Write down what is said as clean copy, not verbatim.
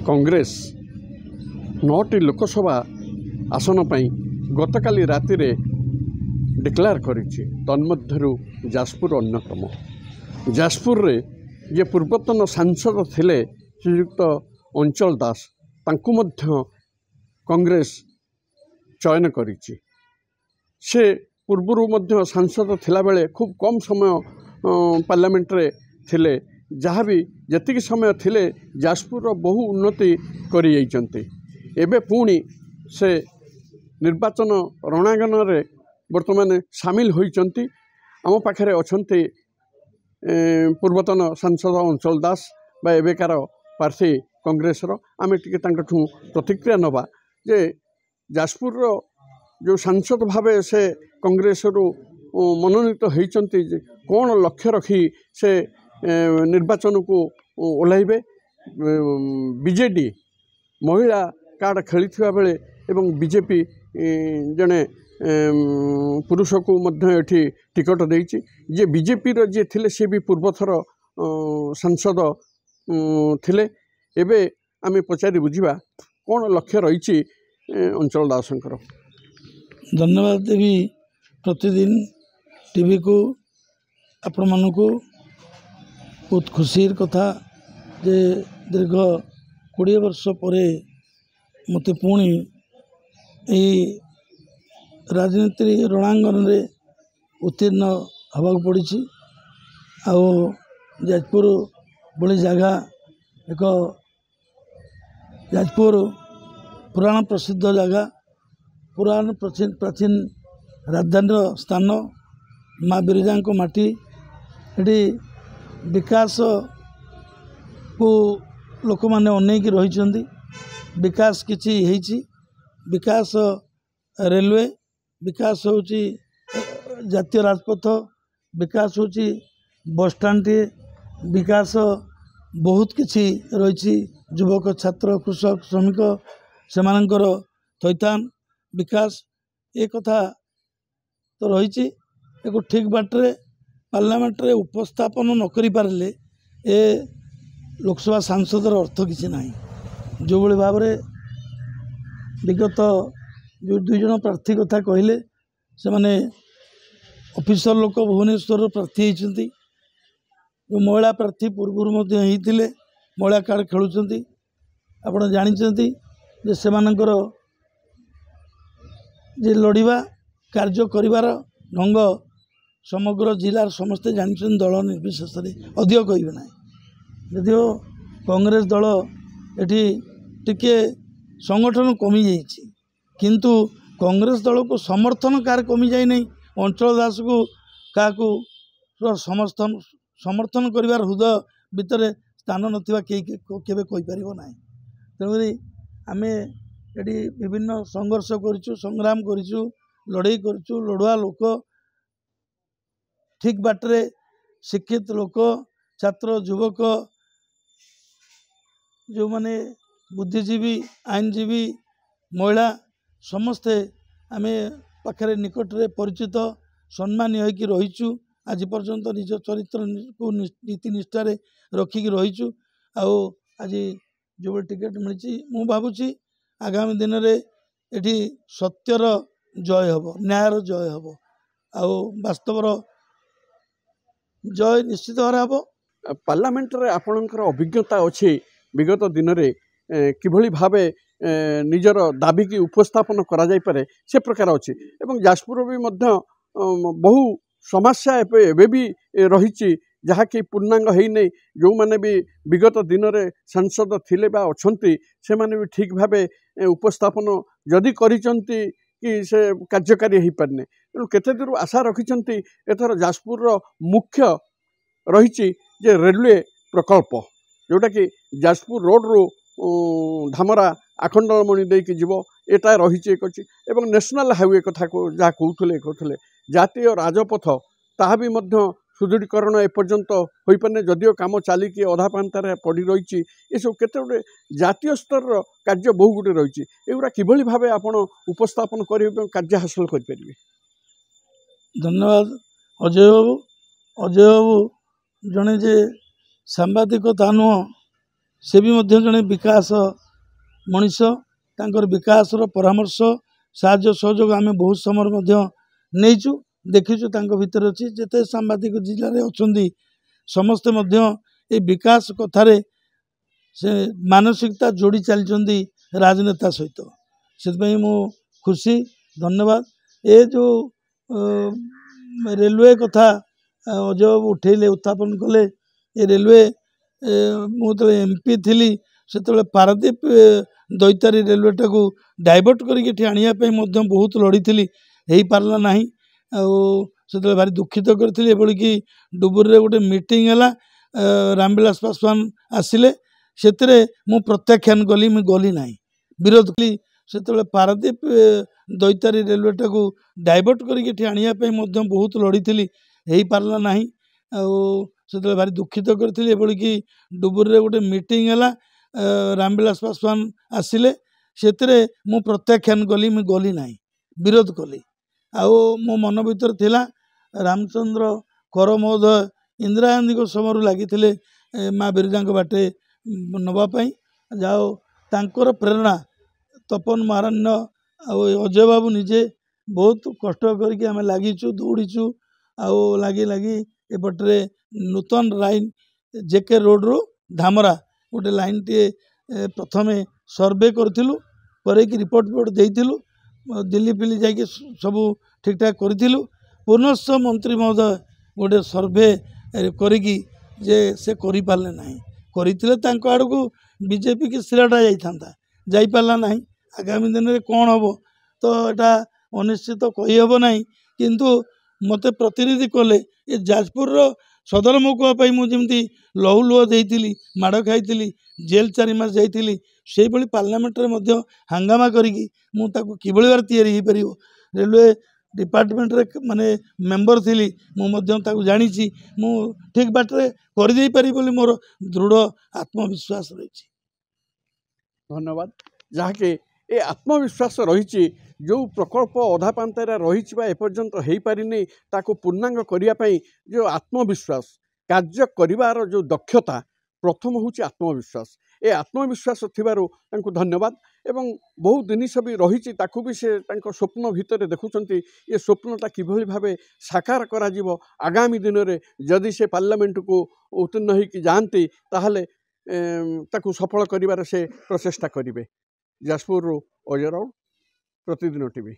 कांग्रेस 9टी लोकसभा आसन पर गतकाली राति डिक्लेयर करिछि। तन्मध्यरु जाजपुर अन्यतम। जाजपुर रे ये पूर्वतन सांसद थिले श्रीयुक्त अंचल दास तांकु मध्य कांग्रेस चयन करिछि। से पूर्वरु मध्य सांसद थिला बेले खूब कम समय पार्लियामेंट रे थिले, जहाँ भी जतिक समय थिले जाजपुर बहु उन्नति करि जाइछन्ति। एबे पुणी से निर्वाचन रणांगन रे वर्तमान सामिल होइछन्ति। आम पाखरे अछन्ति पूर्वतन सांसद अंचल दास बा एबेकार प्रार्थी कांग्रेस आमे टिके तांकठु प्रतिक्रिया नबा जे जाजपुर जो सांसद भावे से कांग्रेस मनोनीत होइछन्ति, कौन लक्ष्य रखी से निर्वाचन को ओह्लाइबे। बीजेडी महिला कार्ड खेलिथिबा बेले एवं बीजेपी जने पुरुष को मध्य एठी टिकट देइछि। जे बीजेपी रो जे थिले से भी पूर्वथर सांसद थिले। एबे आमे पचारि बुझिबा कौन लक्ष्य रही अंचल दासंकर। धन्यवाद देवी। प्रतिदिन टीवी को आपण मानू को बहुत खुशीर कथा जे दीर्घ 20 वर्ष पर मते पुणी यही राजनीति रणांगन रे उत्तीर्ण हवा पड़ी। आउ जाजपुर भली जगह एक जाजपुर पुराण प्रसिद्ध जगह, पुराण प्राचीन राजधानी स्थान, माँ बिरजा को माटी। ये विकास को लोक मैंने अनेक रही। विकास किछि हेछि। विकास रेलवे, विकास होची जातीय राजपथ, विकास होची बस स्टैंड, विकास बहुत किछि रही। युवक छात्र कृषक श्रमिक सेमानंकर थैतान विकास ए कथा तो रही। एक ठीक बाटे पार्लियामेंट रे उपस्थापन न करि पारले ए लोकसभा सांसदर अर्थ किछि नाही। जो भली भाव रे विगत जो 2 जन प्रार्थी कथा कहले से माने ऑफिसर लोक भुवनेश्वर प्रार्थी होती। जो महिला प्रार्थी पूर्व होते महिला कार्ड खेलुंट आप जानते जे सेमानंकर जे लड़िबा कार्य करिवार ढंग समग्र जिलार समस्ते जानते। दल निर्विशेष अधिक कहबे ना। यदिओ कांग्रेस दल एठी टिके संगठन कमी जाइछि, किंतु कांग्रेस दल को समर्थन कार कमी जाए नहीं। अंचल दास को क्या समर्थन करिवार हृदय भितर स्थान नथिबा केबे कहि परिबो नाही। तेणुकरी आमे एटी विभिन्न संघर्ष करिछु, संग्राम करिछु, लड़ाई करिछु। लड़ुआ लोक, ठीक बाटरे शिक्षित लोक, छात्र युवक, जो माने बुद्धिजीवी, आईनजीवी, महिला समस्ते आमे पाखरे निकट रे परिचित सम्मानीय होइकी रहिछु। आज पर्यंत निज चरित्र को नीति निष्ठार रखिकी रहिछु। आउ आज जो टिकेट मिली मु भावुची आगामी दिन रे एठी सत्यर जय हब, न्यायर जय हब, आउ वास्तवर जय निश्चित भाव हब। पार्लियामेंट रे आपणकर अभिज्ञता अछि विगत दिन रे किभली भावे निजर दाबी की उपस्थापन करा जाय पारे से प्रकार अछि। एवं जाजपुर भी मध्य बहु समस्या एबे भी रही जहाँ कि पूर्णांग है नहीं। जो माने भी विगत दिन रे सांसद थिले बा अछंती से माने भी ठीक भावे उपस्थापन जदि करिसंती कि से कार्यकारी हो पारने। तेणु केते दूर आशा रखिंट एथर जाजपुर मुख्य रही जे रेलवे प्रकल्प जोटा कि जाजपुर रोड रू धामरा आखंडमणि देकी जीव एटा रही एक अच्छी। एवं नेशनल हाईवे कथा को जहाँ कहते जातीय राजपथ ताहा भी मध्य सुदृढ़ीकरण एपर्यंत हो पारे। जदिओ काम चलिकी अधा पांतार पड़ रही ये सब केते गोटे जातीय स्तर कार्य बहु गुटे रही। एगुड़ा किभली भावे आपण उपस्थापन करेंगे कार्य हासिल करेंगे। धन्यवाद अजय बाबू। अजय बाबू जड़े जे सांबादिकता नुह से भी मध्य जड़े विकास मनीष तांकर विकासर परामर्श साहाय्य सहयोग आम बहुत समय नहींचु देखीचु भितर अच्छी जिते सांबादिक जिले में अच्छा समस्ते ये विकास कथार से मानसिकता जोड़ी चलती राजनेता सहित से मु खुशी धन्यवाद। ये जो रेलवे कथा अजय बाबू उठेले उत्थापन कले ये रेलवे मुझे एमपी थी से पारादीप दैतारी रेलवे टाक डाइवर्ट करके आने बहुत लड़ी थी हो पारा ना से भारी दुखित करी कि डुबुरी गोटे मीटिंग है रामविलास पासवान आसिले से मु प्रत्याख्यान कली मुझे गली ना विरोध कली से पारादीप दैतारी रेलवे टाक डाइवर्ट करके आने बहुत लड़ी थी हो पारा ना से भारी दुखित करी कि डुबुरी गोटे मीटिंग है रामविलास पासवान आसिले से मु प्रत्याख्यान कली मुझे गली ना विरोध कली मो मन भर थिला रामचंद्र कर महोदय इंदिरा गांधी समय लगी माँ बिरजा बाटे नवापाई जाओ तांकर प्रेरणा तपन महाराण्य अजय बाबू निजे बहुत कष्ट करके आम लगिचु दौड़ीचु लगी लगी एपटे नूतन लाइन जेके रोड रू धामरा गोटे लाइन टे प्रथम सर्वे करूँ रिपोर्ट देइथिलु दिल्ली फिल्ली जाकि सब ठीक ठाक करूँ पुनश्च मंत्री महोदय गोटे सर्वे करिकी जे से करि पारले नाही करथिले तांको आड़ को बीजेपी की शिराटा जाइपारा ना आगामी दिन में कौन हम तो यहाँ अनिश्चित कही हम ना किंतु मते प्रतिनिधि कले ये जाजपुर सदर महुकुआ मुझे लहू लुह देती माड़ खाई जेल 4 मास जाइली से पार्लियामेंट रे हंगामा करी मुझे किभली भाव तैयारी हो पार रेलवे डिपार्टमेंट रे माने मेंबर थी मुझे जानी मु ठीक बाटे करदे पारि बोली मोर दृढ़ आत्मविश्वास रही। धन्यवाद जहाँकि ये आत्मविश्वास रही जो प्रकल्प अधा पांतारा रही एपर्यंत हो पारिनी ताको पूर्णांग करने जो आत्मविश्वास कार्य करिवार जो दक्षता प्रथम होची आत्मविश्वास ए आत्मविश्वास थिबारु तांको धन्यवाद एवं बहुत जिनिस भी रही ताकू भी से स्वप्न भितर देखुंट ये स्वप्नटा किभली भावे साकार करा जीवो आगामी दिन में जदि से पार्लियामेंट को उत्तीर्ण होइकि जाती ताहले ताकू सफल करिवार से प्रचेष्टा करिवे। जाजपुर अजय राउत प्रतिदिन टीवी।